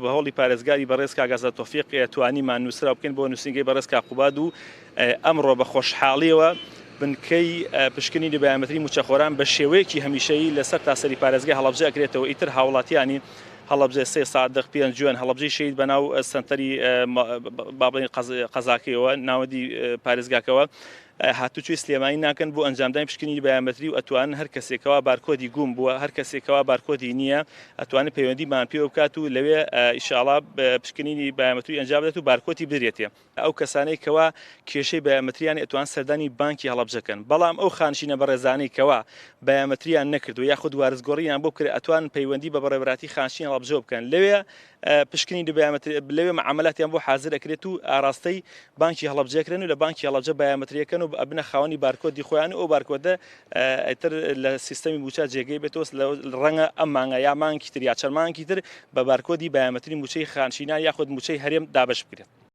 بە هەوڵی پارێزگاری بەڕێز کاگازە تۆفیق توانیمان نووسرا بکەین بۆ نووسینگەی بەڕێز کاقوباد و ئەمڕۆ بە خۆشحاڵیەوە بنکەی پشکنینی بایۆمەتری موچەخۆران بە شێوەیەکی هەمیشەیی لەسەر تاسەری پارێزگای هەڵەبجە ئەکرێتەوە. ئیتر هاوڵاتیانی هەڵەبجە 3 سادق پێنج جوێن هەڵەبجەی شەید بەناو سنتەری با بڵێن قەزاکەیەوە ناوەندی پارێزگاکەوە هاتوچوی سلێمانی ناکەن بۆ ئەنجامدانی پشکنینی بایۆمەتری و ئەتوانن هەر کەسێکەوە بارکۆدی گوم بووە هەر کەسێکەوە بارکۆدی نییە ئەتوانێت پەیوەندیمان پێ بکات و لەوێ ئینشاءڵڵا پشکنینی بایۆمەتری ئەنجام بدات و بارکۆدی بدرێتێ. ئەو کەسانەی کەوا کێشەی بایۆمەتریان ئەتوان سەردانی بانکی هەڵەبجەکەن، بەڵام ئەو خانشینە بەڕێزانەی کەوا بایۆمەتریان نەکردو یاخود وارزگۆڕیان بۆ بکرێت ئەتوان پەیوەندی بە بەڕێوەبەراتی خانشین هەڵەبجە بکەن. لەوێ پشکنینی بایۆمەتری لەوێ معاملاتیان بۆ حازر ئەکرێت و ئاراستەی بانکی هەڵەبجەکرێن و لە بانکی هەڵەبجە بایۆمەتریەکەن و ئەبنە خاوەنی بارکۆدی خۆیان و ئەو بارکۆدە ئیتر لە سیستەمی موچە جێگەی بێتەوە ڕەنگە ئەم مانگە یا مانگی تر یا چەند مانگی تر بە بارکۆدی بایۆمەتری موچەی خانشینان یاخود موچەی هەرێم دابەش بکرێت.